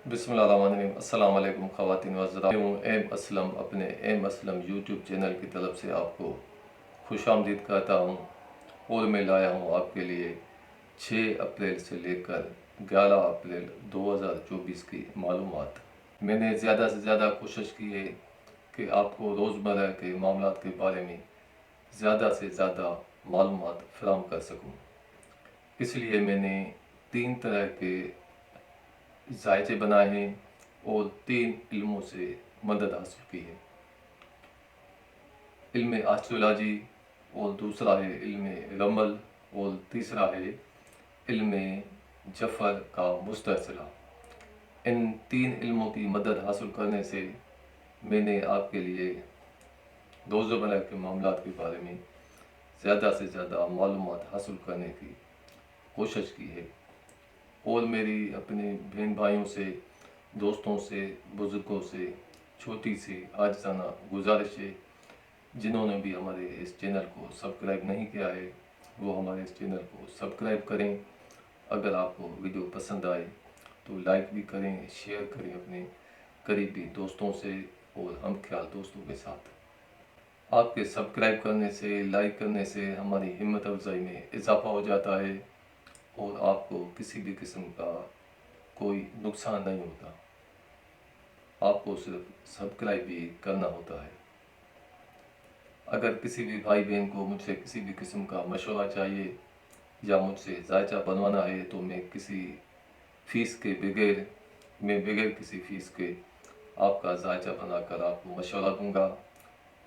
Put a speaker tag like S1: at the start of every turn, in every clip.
S1: बिस्मिल्लाहिर्रहमानिर्रहीम। अस्सलाम वालेकुम ख़वातीन व हज़रात। मैं हूँ एम असलम, अपने एम असलम यूट्यूब चैनल की तरफ से आपको खुशामदीद कहता हूँ और मैं लाया हूँ आपके लिए 6 अप्रैल से लेकर 11 अप्रैल 2024 की मालूमात। मैंने ज़्यादा से ज़्यादा कोशिश की है कि आपको रोज़मर्रा के मामलात के बारे में ज़्यादा से ज़्यादा मालूमात फराहम कर सकूँ। इसलिए मैंने 3 तरह के जायचे बनाए हैं और 3 इल्मों से मदद हासिल की है। इल्म एस्ट्रोलॉजी, और दूसरा है इल्म रमल, और तीसरा है इल्म जफ़र का मुस्तसिला। इन 3 इल्मों की मदद हासिल करने से मैंने आपके लिए रोज़मर्रा के मामलात के बारे में ज़्यादा से ज़्यादा मालूमात हासिल करने की कोशिश की है। और मेरी अपने बहन भाइयों से, दोस्तों से, बुज़ुर्गों से छोटी सी आजिज़ाना गुजारिश है, जिन्होंने भी हमारे इस चैनल को सब्सक्राइब नहीं किया है वो हमारे इस चैनल को सब्सक्राइब करें। अगर आपको वीडियो पसंद आए तो लाइक भी करें, शेयर करें अपने करीबी दोस्तों से और हम ख्याल दोस्तों के साथ। आपके सब्सक्राइब करने से, लाइक करने से हमारी हिम्मत अफजाई में इजाफ़ा हो जाता है और आपको किसी भी किस्म का कोई नुकसान नहीं होता। आपको सिर्फ सब्सक्राइब भी करना होता है। अगर किसी भी भाई बहन को मुझसे किसी भी किस्म का मशवरा चाहिए या मुझसे जायचा बनवाना है तो मैं किसी फ़ीस के बगैर किसी फ़ीस के आपका जायचा बनाकर आपको मशवरा दूंगा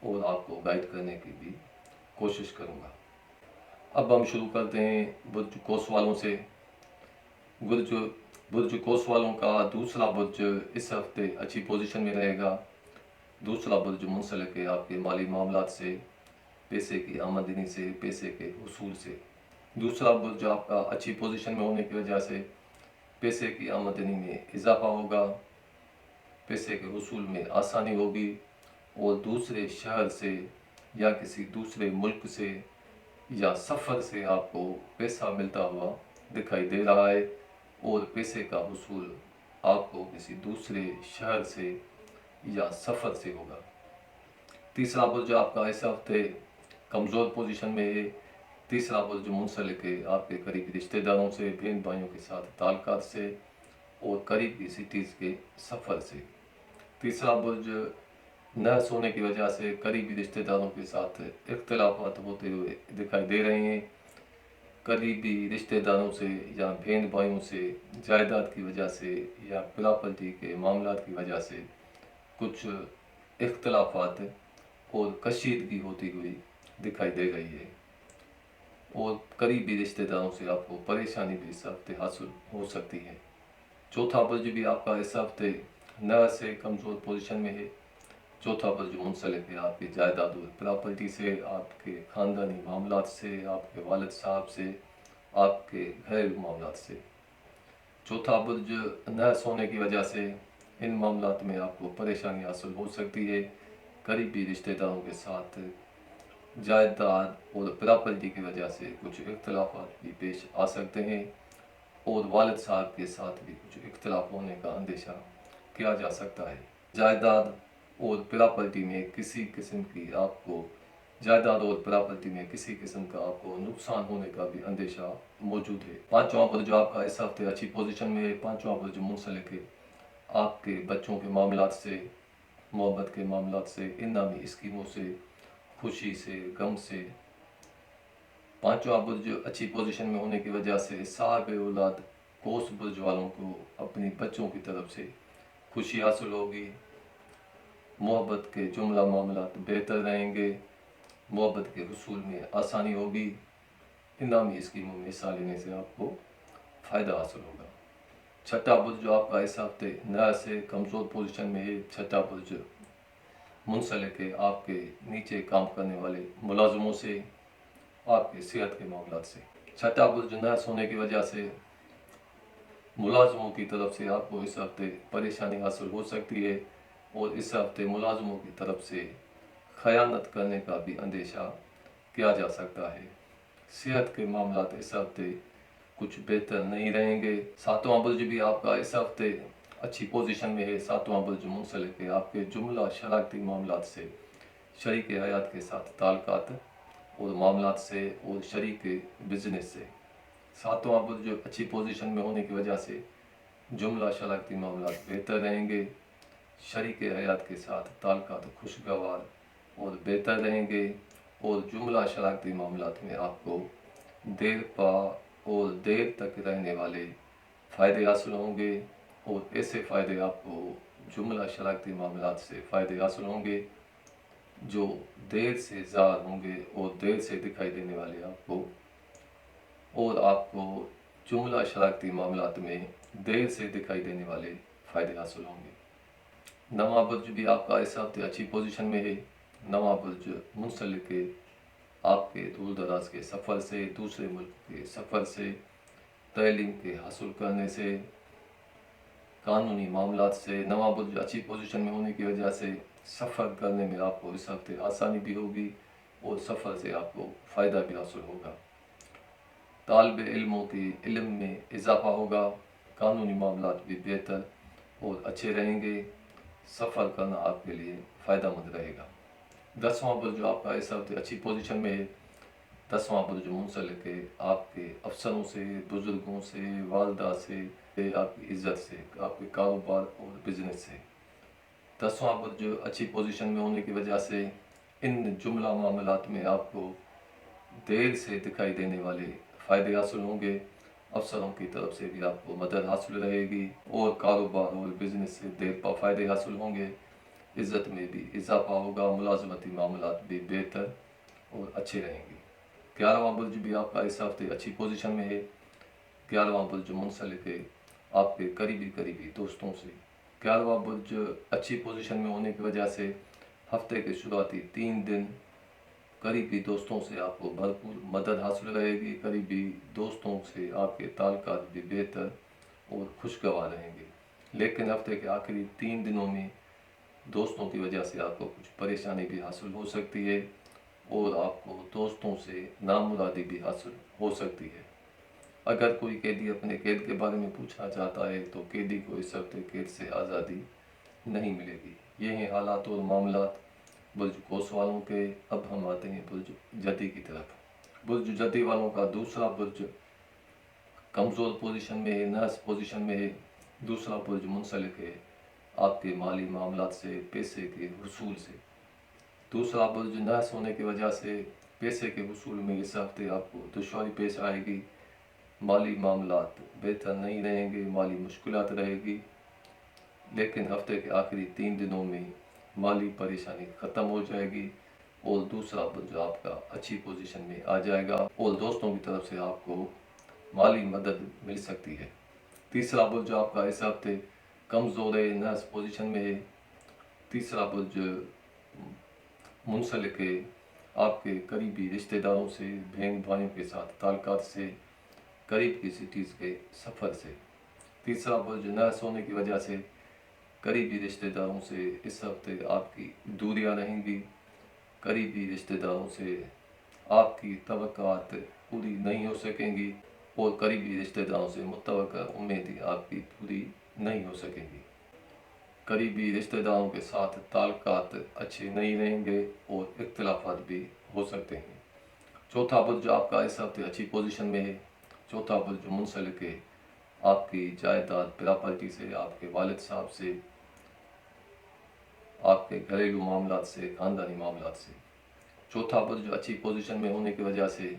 S1: और आपको गाइड करने की भी कोशिश करूंगा। अब हम शुरू करते हैं बुर्ज कोस वालों से। बुर्ज कोस वालों का दूसरा बुर्ज इस हफ्ते अच्छी पोजीशन में रहेगा। दूसरा बुर्ज मुंसलिक है आपके माली मामलात से, पैसे की आमदनी से, पैसे के हुसूल से। दूसरा बुर्ज आपका अच्छी पोजीशन में होने की वजह से पैसे की आमदनी में इजाफा होगा, पैसे के हुसूल में आसानी होगी और दूसरे शहर से या किसी दूसरे मुल्क से या सफ़र से आपको पैसा मिलता हुआ दिखाई दे रहा है और पैसे का हुसूल आपको किसी दूसरे शहर से या सफ़र से होगा। तीसरा बुर्ज आपका इस हफ्ते कमज़ोर पोजीशन में है। तीसरा बुर्ज मुंसलिक है आपके करीबी रिश्तेदारों से, बहन भाइयों के साथ ताल्लुकात से और करीबी सिटीज़ के सफ़र से। तीसरा बुर्ज नर्स होने की वजह से करीबी रिश्तेदारों के साथ इख्तिलाफात होते हुए दिखाई दे रहे हैं। करीबी रिश्तेदारों से या बहन भाइयों से जायदाद की वजह से या प्रॉपर्टी के मामलात की वजह से कुछ इख्तिलाफात और कशीदगी होती हुई दिखाई दे रही है और करीबी रिश्तेदारों से आपको परेशानी भी इस हफ्ते हासिल हो सकती है। चौथा बुर्ज भी आपका इस हफ्ते न से कमज़ोर पोजीशन में है। चौथा बुर्ज मुंसलिक है आपकी जायदाद और प्रॉपर्टी से, आपके ख़ानदानी मामलात से, आपके वालिद साहब से, आपके घरेलू मामलात से। चौथा बुर्ज न होने की वजह से इन मामलात में आपको परेशानी हासिल हो सकती है। करीबी रिश्तेदारों के साथ जायदाद और प्रॉपर्टी की वजह से कुछ इख्तिलाफात भी पेश आ सकते हैं और वालिद साहब के साथ भी कुछ इख्तिलाफ होने का अंदेशा किया जा सकता है। जायदाद और प्रॉपर्टी में किसी किस्म की आपको नुकसान होने का भी अंदेशा मौजूद है। पांचवा बुर्ज आपका इस हफ्ते अच्छी पोजीशन में है। पांचवा बुर्ज मुंसलिक है आपके बच्चों के मामलात से, मोहब्बत के मामलात से, इनामी स्कीमों से, खुशी से, गम से। पांचवा बुर्ज अच्छी पोजीशन में होने की वजह से साहब औलाद कोस बुर्ज वालों को अपनी बच्चों की तरफ से खुशी हासिल होगी। मोहब्बत के जुमला मामलात बेहतर रहेंगे, मोहब्बत के हुसूल में आसानी होगी, इनामी स्कीमों में हिस्सा लेने से आपको फ़ायदा हासिल होगा। छठा बुर्ज जो आपका इस हफ्ते नया से कमज़ोर पोजीशन में है। छठा बुर्ज मुंसलिक है आपके नीचे काम करने वाले मुलाजमों से, आपके सेहत के मामलात से। छठा बुर्ज नर्स होने की वजह से मुलाजमों की तरफ से आपको इस हफ्ते परेशानी हासिल हो सकती है और इस हफ्ते मुलाजमों की तरफ से खयानत करने का भी अंदेशा किया जा सकता है। सेहत के मामलात इस हफ्ते कुछ बेहतर नहीं रहेंगे। सातवां बुर्ज भी आपका इस हफ्ते अच्छी पोजीशन में है। सातवां बुर्ज मुंसलिक है आपके जुमला शराकती मामलात से, शरीक हयात के साथ ताल्लुकात और मामलात से और शरीक बिजनेस से। सातवां बुर्ज अच्छी पोजीशन में होने की वजह से जुमला शराकती मामलात बेहतर रहेंगे, शरीक हयात के साथ ताल्लुकात खुशगवार और बेहतर रहेंगे, और जुमला शराकती मामलात में आपको देर पा और देर तक रहने वाले फ़ायदे हासिल होंगे, और ऐसे फ़ायदे आपको जुमला शराकती मामलात से फ़ायदे हासिल होंगे जो देर से ज़ाहिर होंगे और देर से दिखाई देने वाले आपको, और आपको जुमला शराकती मामलात में देर से दिखाई देने वाले फ़ायदे हासिल होंगे। नवा बुर्ज भी आपका इस हफ्ते अच्छी पोजीशन में है। नवा बुर्ज मुंसलिक है आपके दूर दराज के सफ़र से, दूसरे मुल्क के सफ़र से, तालीम के हासिल करने से, कानूनी मामलात से। नवा बुर्ज अच्छी पोजीशन में होने की वजह से सफ़र करने में आपको इस हफ्ते आसानी भी होगी और सफ़र से आपको फ़ायदा भी हासिल होगा। तालिब इल्मों के इल्म में इजाफ़ा होगा, कानूनी मामलात भी बेहतर और अच्छे रहेंगे, सफ़र करना आपके लिए फ़ायदेमंद रहेगा। 10वां बुर्ज आपका इस हफ्ते अच्छी पोजीशन में है। 10वां बुर्ज मुंसलिक है आपके अफसरों से, बुज़ुर्गों से, वालदा से, आपकी इज़्ज़त से, आपके कारोबार और बिजनेस से। 10वां बुर्ज अच्छी पोजीशन में होने की वजह से इन जुमला मामलात में आपको देर से दिखाई देने वाले फ़ायदे हासिल होंगे, अफसरों की तरफ से भी आपको मदद हासिल रहेगी, और कारोबार और बिजनेस से देर पा फ़ायदे हासिल होंगे, इज़्ज़त में भी इजाफ़ा होगा, मुलाजमती मामलात भी बेहतर और अच्छे रहेंगे। 11वां बुर्ज भी आपका इस हफ्ते अच्छी पोजीशन में है। 11वां बुर्ज मुंसलिक है आपके करीबी दोस्तों से। 11वां बुर्ज अच्छी पोजीशन में होने की वजह से हफ्ते के शुरुआती 3 दिन करीबी दोस्तों से आपको भरपूर मदद हासिल रहेगी, करीबी दोस्तों से आपके ताल्लुकात भी बेहतर और खुशगवार रहेंगे। लेकिन हफ्ते के आखिरी 3 दिनों में दोस्तों की वजह से आपको कुछ परेशानी भी हासिल हो सकती है, और आपको दोस्तों से नामुरादी भी हासिल हो सकती है। अगर कोई कैदी अपने कैद के बारे में पूछना चाहता है तो कैदी को इस हफ्ते कैद से आज़ादी नहीं मिलेगी। ये हैं हालात और मामलात बुर्ज कोस वालों के। अब हम आते हैं बुर्ज जदी की तरफ। बुर्ज जदी वालों का दूसरा बुर्ज कमज़ोर पोजीशन में है, नर्स पोजीशन में है। दूसरा बुर्ज मुंसलिक है आपके माली मामलात से, पैसे के हुसूल से। दूसरा बुर्ज नर्स होने की वजह से पैसे के हुसूल में इस हफ्ते आपको दुश्वारी पेश आएगी, माली मामलात बेहतर नहीं रहेंगे, माली मुश्किलात रहेगी। लेकिन हफ्ते के आखिरी 3 दिनों में माली परेशानी ख़त्म हो जाएगी, और दूसरा बुर्ज आपका अच्छी पोजीशन में आ जाएगा, और दोस्तों की तरफ से आपको माली मदद मिल सकती है। तीसरा बुर्ज आपका इस हफ्ते कमज़ोर है, नर्स पोजीशन में है। तीसरा बुर्ज मुंसलिक है आपके करीबी रिश्तेदारों से, बहन भाइयों के साथ ताल्लुकात से, करीब की सिटीज़ के सफ़र से। तीसरा बुर्ज नर्स होने की वजह से करीबी रिश्तेदारों से इस हफ्ते आपकी दूरियां रहेंगी, करीबी रिश्तेदारों से आपकी तवक्कुआत पूरी नहीं हो सकेंगी, और करीबी रिश्तेदारों से मुतवक्का उम्मीदें आपकी पूरी नहीं हो सकेंगी। करीबी रिश्तेदारों के साथ ताल्लुकात अच्छे नहीं रहेंगे और इख्तिलाफात भी हो सकते हैं। चौथा बुर्ज आपका इस हफ्ते अच्छी पोजीशन में है। चौथा बुर्ज मुंसलिक है आपकी जायदाद प्रॉपर्टी से, आपके वालिद साहब से, आपके घरेलू मामलात से, ख़ानदानी मामलात से। चौथा बुर्ज अच्छी पोजीशन में होने की वजह से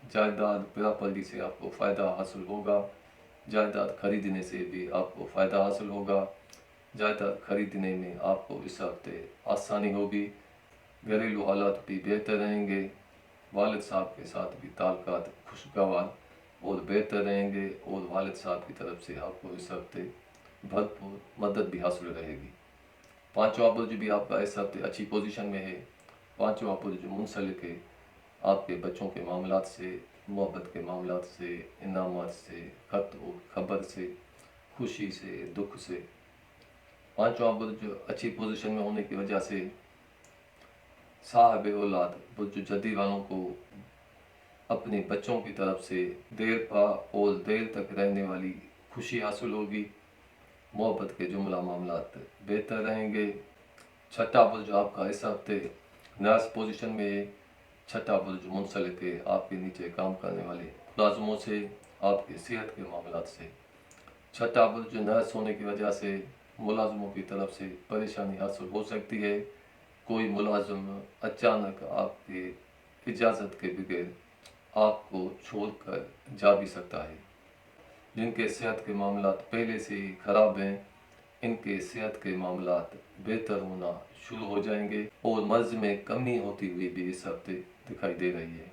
S1: जायदाद प्रॉपर्टी से आपको फ़ायदा हासिल होगा, जायदाद खरीदने से भी आपको फ़ायदा हासिल होगा, जायदाद खरीदने में आपको इस हफ्ते आसानी होगी, घरेलू हालात भी बेहतर रहेंगे, वालिद साहब के साथ भी ताल्लुकात खुशगवार और बेहतर रहेंगे, और वालिद साहब की तरफ से आपको इस हफ्ते भरपूर मदद भी हासिल रहेगी। पाँचवा बुर्ज भी आपका इस हफ्ते अच्छी पोजीशन में है। पाँचवा बुर्ज मुंसलिक है आपके बच्चों के मामलात से, मोहब्बत के मामलात से, इनामात से, ख़त और ख़बर से, खुशी से, दुख से। पाँचवा बुर्ज अच्छी पोजीशन में होने की वजह से साहिब औलाद बुर्ज जदी वालों को अपने बच्चों की तरफ से देर पा और देर तक रहने वाली खुशी हासिल होगी, मोहब्बत के जुमला मामलात बेहतर रहेंगे। छठा बुर्ज आपका इस हफ्ते नर्स पोजीशन में है। छठा बुर्ज मुंसलिक है आपके नीचे काम करने वाले मुलाजमों से, आपकी सेहत के मामलात से। छठा बुर्ज नर्स होने की वजह से मुलाजमों की तरफ से परेशानी हासिल हो सकती है। कोई मुलाजिम अचानक आपके इजाज़त के बगैर आपको छोड़कर जा भी सकता है। जिनके सेहत के मामलात पहले से ही खराब हैं, इनके सेहत के मामलात बेहतर होना शुरू हो जाएंगे और मर्ज में कमी होती हुई भी इस हफ्ते दिखाई दे रही है।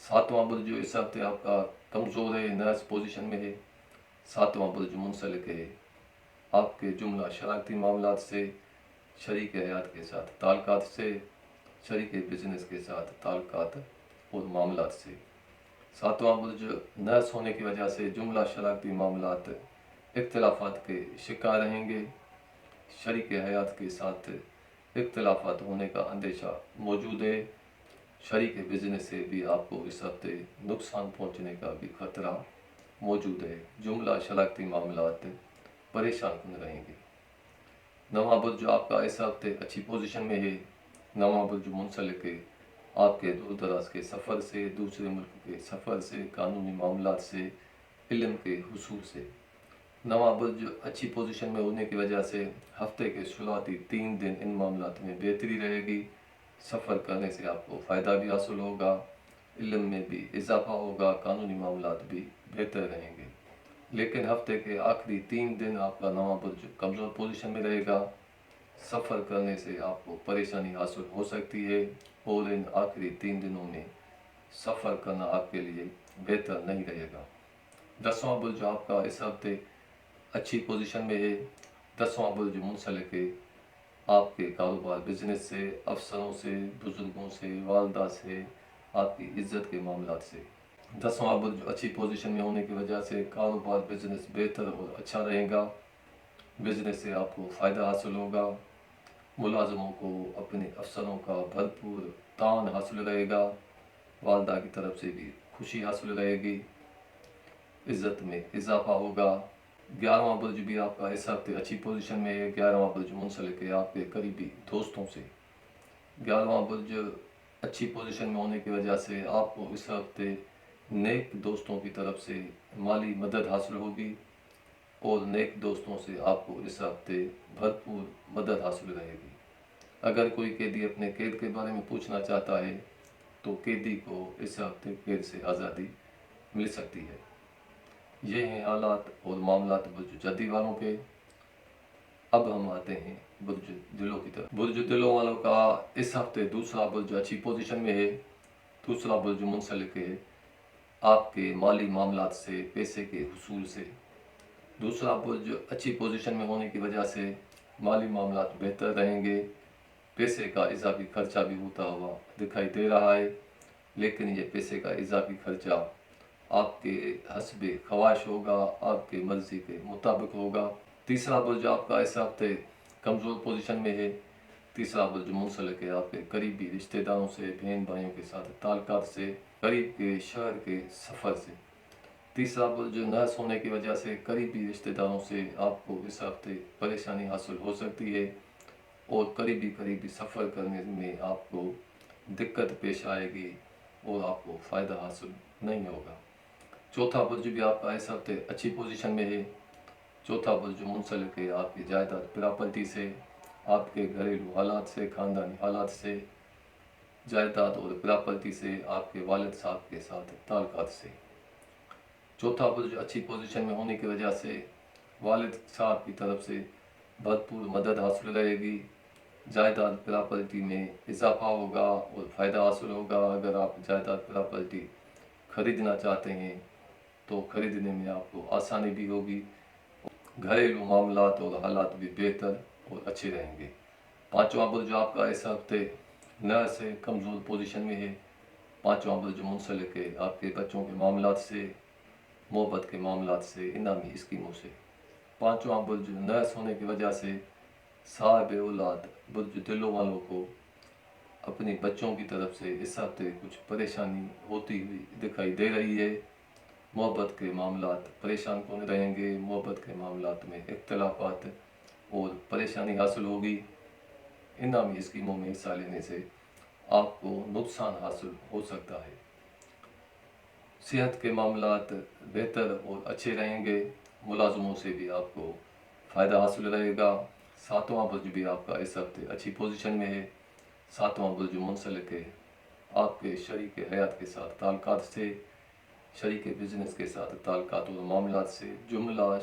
S1: सातवां बुर्ज जो इस हफ्ते आपका कमज़ोर है, नर्स पोजीशन में है। सातवां बुर्ज मुंसलिक है आपके जुमला शरारती मामलात से, शरीक हयात के साथ ताल्लुकात से, शरीक बिजनेस के साथ ताल्लुकात और मामलात से। सातवां बुर्ज नर्स होने की वजह से जुमला शरारती मामलात इख्तलाफात के शिकार रहेंगे। शरीक हयात के साथ इख्तलाफात होने का अंदेशा मौजूद है। शरीक बिजनेस से भी आपको इस हफ्ते नुकसान पहुंचने का भी खतरा मौजूद है। जुमला शरारती मामलात परेशान कन रहेंगे। नवां बुर्ज जो आपका इस हफ्ते अच्छी पोजीशन में है। नवां बुर्ज मुंसलिक है आपके दूर दराज के सफ़र से, दूसरे मुल्क के सफ़र से, कानूनी मामलात से, इल्म के हुसूल से। नवां बुर्ज अच्छी पोजीशन में होने की वजह से हफ्ते के शुरुआती 3 दिन इन मामलात में बेहतरी रहेगी। सफ़र करने से आपको फ़ायदा भी हासिल होगा, इल्म में भी इजाफा होगा, कानूनी मामलात भी बेहतर रहेंगे। लेकिन हफ्ते के आखिरी 3 दिन आपका नवां बुर्ज कमज़ोर पोजीशन में रहेगा। सफ़र करने से आपको परेशानी हासिल हो सकती है और इन आखिरी 3 दिनों में सफ़र करना आपके लिए बेहतर नहीं रहेगा। 10वां बुर्ज आपका इस हफ्ते अच्छी पोजीशन में है। 10वां बुर्ज मुंसलिक है आपके कारोबार बिजनेस से, अफसरों से, बुजुर्गों से, वालदा से, आपकी इज्जत के मामलात से। 10वां बुर्ज अच्छी पोजीशन में होने की वजह से कारोबार बिजनेस बेहतर और अच्छा रहेगा। बिजनेस से आपको फ़ायदा हासिल होगा। मुलाजमों को अपने अफसरों का भरपूर तान हासिल रहेगा। वालदा की तरफ से भी खुशी हासिल रहेगी, इज़्ज़त में इजाफा होगा। 11वां बुर्ज भी आपका इस हफ्ते अच्छी पोजीशन में है। 11वां बुर्ज मुंसलिक है आपके करीबी दोस्तों से। 11वां बुर्ज अच्छी पोजीशन में होने की वजह से आपको इस हफ्ते नेक दोस्तों की तरफ से माली मदद हासिल होगी और नेक दोस्तों से आपको इस हफ्ते भरपूर मदद हासिल रहेगी। अगर कोई कैदी अपने कैद के बारे में पूछना चाहता है तो कैदी को इस हफ्ते कैद से आज़ादी मिल सकती है। ये हैं हालात और मामलात बुर्ज जद्दी वालों के। अब हम आते हैं बुर्ज दिलों की तरफ। बुर्ज दिलों वालों का इस हफ्ते दूसरा बुर्ज अच्छी पोजीशन में है। दूसरा बुर्ज मुंसलिक है आपके माली मामलात से, पैसे के हुसूल से। दूसरा बुर्ज अच्छी पोजीशन में होने की वजह से माली मामलात बेहतर रहेंगे। पैसे का इजाफी खर्चा भी होता हुआ दिखाई दे रहा है, लेकिन ये पैसे का इजाफी खर्चा आपके हस्बे ख्वाहिश होगा, आपके मर्ज़ी के मुताबिक होगा। तीसरा बुर्ज आपका इस हफ्ते कमज़ोर पोजीशन में है। तीसरा बुर्ज मुंसलिक है आपके करीबी रिश्तेदारों से, बहन भाइयों के साथ ताल्लुकात से, करीब के शहर के सफ़र से। तीसरा बुर्ज नर्स होने की वजह से करीबी रिश्तेदारों से आपको इस हफ्ते परेशानी हासिल हो सकती है और करीबी सफ़र करने में आपको दिक्कत पेश आएगी और आपको फ़ायदा हासिल नहीं होगा। चौथा बुर्ज भी आपका इस हफ्ते अच्छी पोजीशन में है। चौथा बुर्ज मुंसलिक है आपकी जायदाद प्रॉपर्टी से, आपके घरेलू हालात से, ख़ानदानी हालात से, जायदाद और प्रॉपर्टी से, आपके वालिद साहब के साथ ताल्लुकात से। चौथा बुर्ज अच्छी पोजीशन में होने की वजह से वालिद साहब की तरफ से भरपूर मदद हासिल रहेगी। जायदाद प्रॉपर्टी में इजाफा होगा और फ़ायदा हासिल होगा। अगर आप जायदाद प्रॉपर्टी ख़रीदना चाहते हैं तो ख़रीदने में आपको आसानी भी होगी। घरेलू मामलात और हालात भी बेहतर और अच्छे रहेंगे। पाँचवां बुर्ज आपका इस हफ्ते नर से कमज़ोर पोजीशन में है। पाँचवां बुर्ज मुंसलिक है आपके बच्चों के मामलात से, मोहब्बत के मामलात से, इनामी स्कीमों से। पाँचवां बुर्ज नर्स होने की वजह से साहिब औलाद बुर्ज दिलों वालों को अपने बच्चों की तरफ से इस हफ्ते कुछ परेशानी होती हुई दिखाई दे रही है। मोहब्बत के मामलात परेशान कौन रहेंगे, मोहब्बत के मामलात में इख्तलाफात और परेशानी हासिल होगी। इनामी स्कीमों में हिस्सा लेने से आपको नुकसान हासिल हो सकता है। सेहत के मामलात बेहतर और अच्छे रहेंगे, मुलाजमों से भी आपको फ़ायदा हासिल रहेगा। सातवां बुर्ज भी आपका इस हफ्ते अच्छी पोजीशन में है। सातवां बुर्ज मुंसलिक है आपके शरीक हयात के साथ ताल्लुकात से, शरीक बिजनेस के साथ ताल्लुकात और मामलात से, जुमला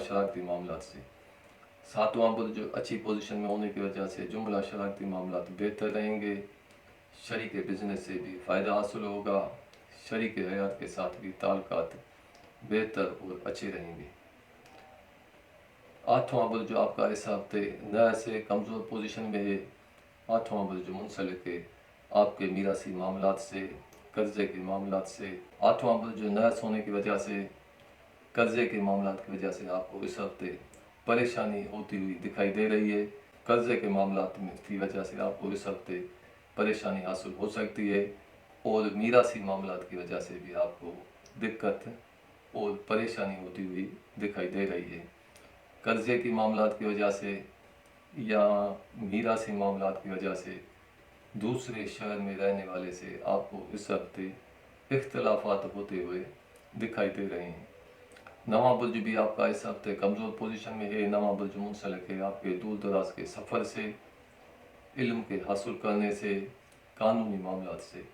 S1: शरारती मामलात से। सातवां बुर्ज अच्छी पोजीशन में होने की वजह से जुमला शरारती मामलात बेहतर रहेंगे। शरीक बिजनेस से भी फ़ायदा हासिल होगा। शरीक हयात के साथ भी ताल्लुकात बेहतर और अच्छे रहेंगे। आठवां बुर्ज आपका इस हफ्ते नया से कमज़ोर पोजीशन में है। आठवां बुर्ज मुंसलिक है आपके मीरासी मामलात से, कर्ज़े के मामलात से। आठवां बुर्ज नर्स होने की वजह से, कर्ज़े के मामलात की वजह से आपको इस हफ्ते परेशानी होती हुई दिखाई दे रही है। कर्ज़े के मामलात में की वजह से आपको इस हफ्ते परेशानी हासिल हो सकती है और मीरासी मामलात की वजह से भी आपको दिक्कत और परेशानी होती हुई दिखाई दे रही है। कर्ज़े की मामलात की वजह से या मीरासी मामलात की वजह से दूसरे शहर में रहने वाले से आपको इस हफ्ते इख्तलाफात होते हुए दिखाई दे रहे हैं। नवां बुर्ज भी आपका इस हफ्ते कमज़ोर पोजीशन में है। नवां बुर्ज मुंसलिक है आपके दूर दराज के सफ़र से, इल्म के हासिल करने से, कानूनी मामलात से।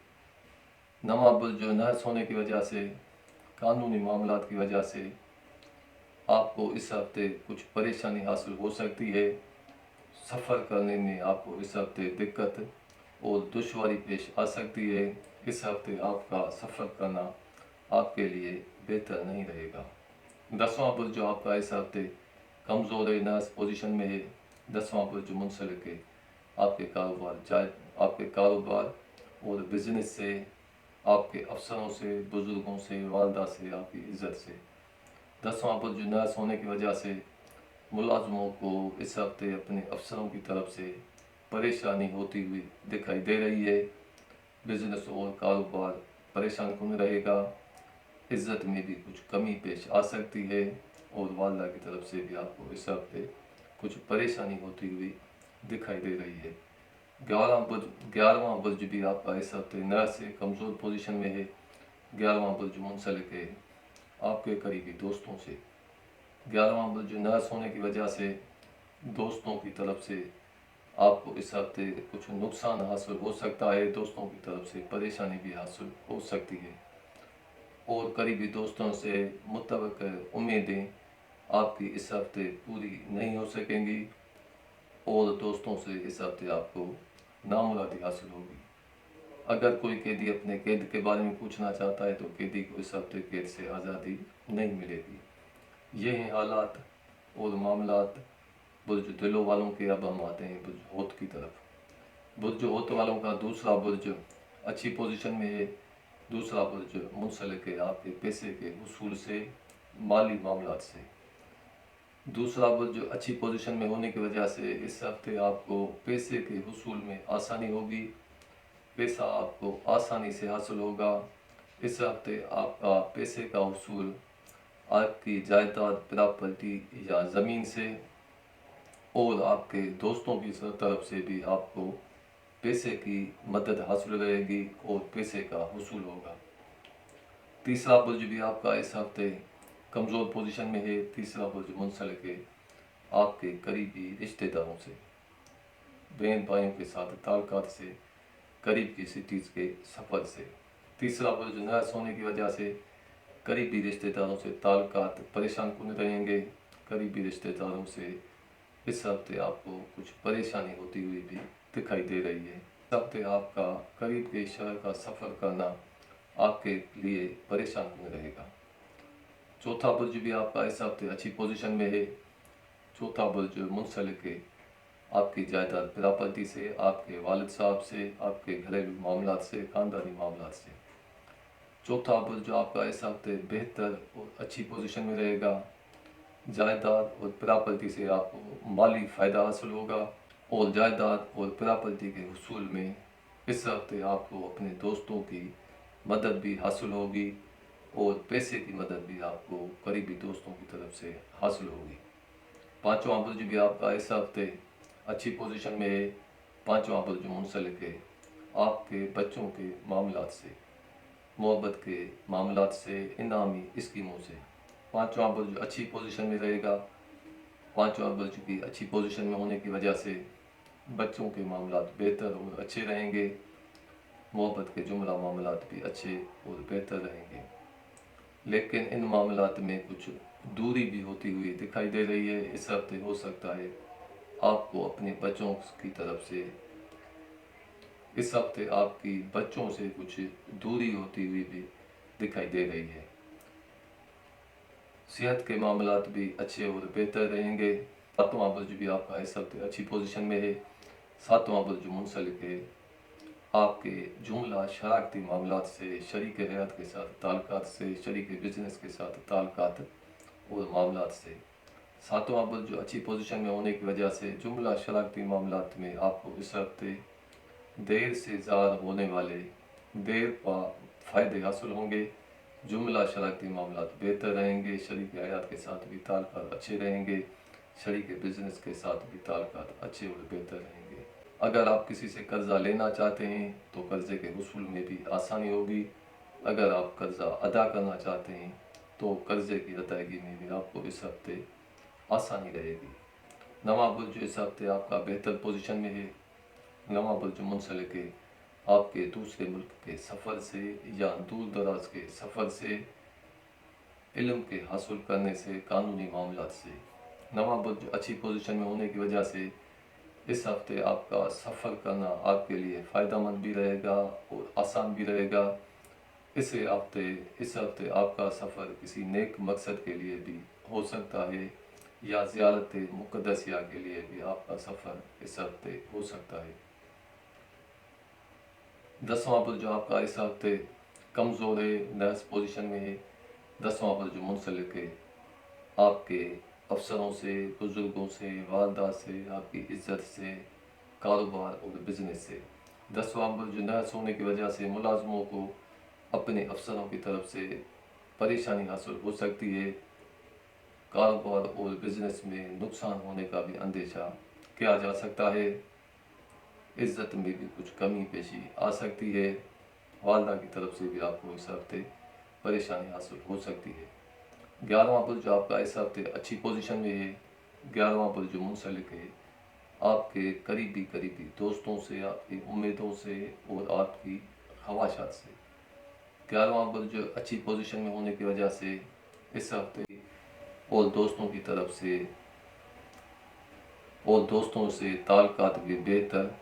S1: नवां बुर्ज नर्स होने की वजह से, कानूनी मामलात की वजह से आपको इस हफ्ते कुछ परेशानी हासिल हो सकती है। सफ़र करने में आपको इस हफ्ते दिक्कत और दुश्वारी पेश आ सकती है। इस हफ्ते आपका सफ़र करना आपके लिए बेहतर नहीं रहेगा। दसवां बुर्ज जो आपका इस हफ्ते कमज़ोर है, नर्स पोजीशन में है। दसवां बुर्ज मुंसलिक है आपके कारोबार और बिजनेस से, आपके अफसरों से, बुज़ुर्गों से, वालदा से, आपकी इज़्ज़त से। दसवां बुर्ज नर्स होने की वजह से मुलाजमों को इस हफ्ते अपने अफसरों की तरफ से परेशानी होती हुई दिखाई दे रही है। बिजनेस और कारोबार परेशान कौन रहेगा। इज़्ज़त में भी कुछ कमी पेश आ सकती है और वालदा की तरफ से भी आपको इस हफ्ते कुछ परेशानी होती हुई दिखाई दे रही है। 11वां बुर्ज भी आपका इस हफ्ते नया से कमज़ोर पोजीशन में है। 11वां बुर्ज मुंसलिक है आपके करीबी दोस्तों से। 11वां बुर्ज नर्स होने की वजह से दोस्तों की तरफ से आपको इस हफ्ते कुछ नुकसान हासिल हो सकता है। दोस्तों की तरफ से परेशानी भी हासिल हो सकती है और करीबी दोस्तों से मुतवक्किल उम्मीदें आपकी इस हफ्ते पूरी नहीं हो सकेंगी और दोस्तों से इस हफ्ते आपको नामुरादी हासिल होगी। अगर कोई कैदी अपने कैद के बारे में पूछना चाहता है तो कैदी को इस हफ्ते कैद से आज़ादी नहीं मिलेगी। ये हैं हालात और मामलात बुर्ज दिलों वालों के। अब हम आते हैं बुर्ज होत की तरफ। बुर्ज होत वालों का दूसरा बुर्ज अच्छी पोजीशन में है। दूसरा बुर्ज मुंसलिक है आपके पैसे के उसूल से, माली मामलात से। दूसरा बुर्ज अच्छी पोजीशन में होने की वजह से इस हफ्ते आपको पैसे के उसूल में आसानी होगी। पैसा आपको आसानी से हासिल होगा। इस हफ्ते आपका पैसे का उसूल आपकी जायदाद, प्रॉपर्टी या ज़मीन से और आपके दोस्तों की तरफ से भी आपको पैसे की मदद हासिल रहेगी और पैसे का हुसूल होगा। तीसरा बुर्ज भी आपका इस हफ्ते कमज़ोर पोजीशन में है। तीसरा बुर्ज मुंसलिक है आपके करीबी रिश्तेदारों से, बहन भाइयों के साथ ताल्लुकात से, करीब की सिटीज़ के सफ़र से। तीसरा बुर्ज नर्स होने की वजह से करीबी रिश्तेदारों से ताल्लुकात परेशान कुन रहेंगे। करीबी रिश्तेदारों से इस हफ्ते आपको कुछ परेशानी होती हुई भी दिखाई दे रही है। इस हफ्ते आपका करीब के शहर का सफ़र करना आपके लिए परेशान कुन रहेगा। चौथा बुर्ज भी आपका इस हफ्ते अच्छी पोजीशन में है। चौथा बुर्ज मुंसलिक है आपकी जायदाद, प्रॉपर्टी से, आपके वालिद साहब से, आपके घरेलू मामलात से, ख़ानदानी मामलात से। चौथा बुर्ज आपका इस हफ्ते बेहतर और अच्छी पोजीशन में रहेगा। जायदाद और प्रॉपर्टी से आपको माली फ़ायदा हासिल होगा और जायदाद और प्रॉपर्टी के हुसूल में इस हफ्ते आपको अपने दोस्तों की मदद भी हासिल होगी। और पैसे की मदद भी आपको करीबी दोस्तों की तरफ से हासिल होगी। पाँचवां बुर्ज भी आपका इस हफ्ते अच्छी पोजीशन में है। पाँचवां बुर्ज मुंसलिक है आपके बच्चों के मामलात से, मोहब्बत के मामलात से, इनामी स्कीमों से। पाँचवां बुर्ज अच्छी पोजीशन में रहेगा। पाँचवां बुर्ज की अच्छी पोजीशन में होने की वजह से बच्चों के मामलात बेहतर और अच्छे रहेंगे। मोहब्बत के जुमला मामलात भी अच्छे और बेहतर रहेंगे, लेकिन इन मामलात में कुछ दूरी भी होती हुई दिखाई दे रही है। इस हफ्ते हो सकता है आपको अपने बच्चों की तरफ से, इस हफ्ते आपकी बच्चों से कुछ दूरी होती हुई भी दिखाई दे रही है। सेहत के मामलात भी अच्छे और बेहतर रहेंगे। सातवां बुर्ज भी आपका इस हफ्ते अच्छी पोजीशन में है। सातवां बुर्ज मुंसलिक है आपके जुमला शरारती मामलात से, शरीक हयात के साथ ताल्लुकात से, शरीक बिजनेस के साथ ताल्लुकात और मामलात से। सातवां बुर्ज अच्छी पोजीशन में होने की वजह से जुमला शरारती मामलात में आपको इस हफ्ते देर से ज़ार होने वाले देर का फ़ायदे हासिल होंगे। जुमला शरारती मामलात बेहतर रहेंगे। शरीक हयात के साथ भी ताल्लुकात अच्छे रहेंगे। शरीक बिजनेस के साथ भी ताल्लुकात अच्छे और बेहतर रहेंगे। अगर आप किसी से कर्ज़ा लेना चाहते हैं तो कर्ज़े के वसूल में भी आसानी होगी। अगर आप कर्ज़ा अदा करना चाहते हैं तो कर्ज़े की अदायगी में भी आपको इस हफ्ते आसानी रहेगी। नवां बुर्ज इस हफ्ते आपका बेहतर पोजीशन में है। नवां बुर्ज मुंसलिक है आपके दूसरे मुल्क के सफ़र से या दूर दराज के सफ़र से, इल्म के हासिल करने से, कानूनी मामलात से। नवां बुर्ज अच्छी पोजीशन में होने की वजह से इस हफ्ते आपका सफ़र करना आपके लिए फ़ायदेमंद भी रहेगा और आसान भी रहेगा। इस हफ्ते आपका सफ़र किसी नेक मकसद के लिए भी हो सकता है या ज़ियारत मुक़द्दसिया के लिए भी आपका सफ़र इस हफ्ते हो सकता है। दसवां बुर्ज आपका इस हफ्ते कमज़ोर है, नर्स पोजीशन में है। दसवां बुर्ज मुंसलिक है आपके अफसरों से, बुज़ुर्गों से, वालदा से, आपकी इज़्ज़त से, कारोबार और बिजनेस से। दसवां बुर्ज नर्स होने की वजह से मुलाजमों को अपने अफसरों की तरफ से परेशानी हासिल हो सकती है। कारोबार और बिजनेस में नुकसान होने का भी अंदेशा किया जा सकता है। इज़्ज़त में भी कुछ कमी पेशी आ सकती है। वालदा की तरफ से भी आपको इस हफ्ते परेशानी हासिल हो सकती है। 11वां बुर्ज आपका इस हफ्ते अच्छी पोजीशन में है। 11वां बुर्ज मुंसलिक है आपके करीबी दोस्तों से, आपकी उम्मीदों से और आपकी ख्वाहिशात से। 11वां बुर्ज अच्छी पोजीशन में होने की वजह से इस हफ्ते और दोस्तों से ताल्लुकात भी बेहतर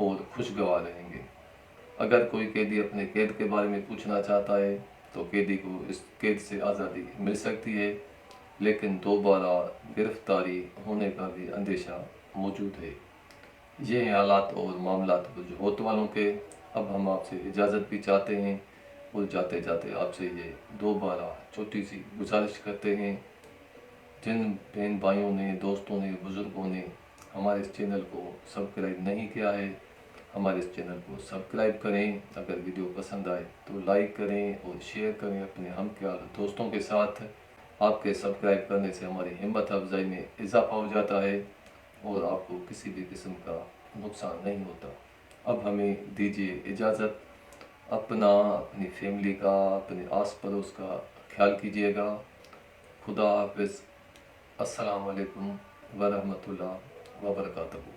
S1: और खुशगवार रहेंगे। अगर कोई कैदी अपने कैद के बारे में पूछना चाहता है तो कैदी को इस कैद से आज़ादी मिल सकती है, लेकिन दोबारा गिरफ्तारी होने का भी अंदेशा मौजूद है। ये हैं हालात और मामलात जो होत वालों के। अब हम आपसे इजाज़त भी चाहते हैं और जाते जाते आपसे ये दोबारा छोटी सी गुजारिश करते हैं, जिन बहन भाइयों ने, दोस्तों ने, बुज़ुर्गों ने हमारे इस चैनल को सब्सक्राइब नहीं किया है, हमारे इस चैनल को सब्सक्राइब करें। अगर वीडियो पसंद आए तो लाइक करें और शेयर करें अपने हमख्याल दोस्तों के साथ। आपके सब्सक्राइब करने से हमारी हिम्मत अफजाई में इजाफा हो जाता है और आपको किसी भी किस्म का नुकसान नहीं होता। अब हमें दीजिए इजाज़त। अपनी फैमिली का, अपने आस पड़ोस का ख्याल कीजिएगा। खुदा हाफिज़। अस्सलाम वालेकुम वरहमतुल्लाह वबरकातुहू।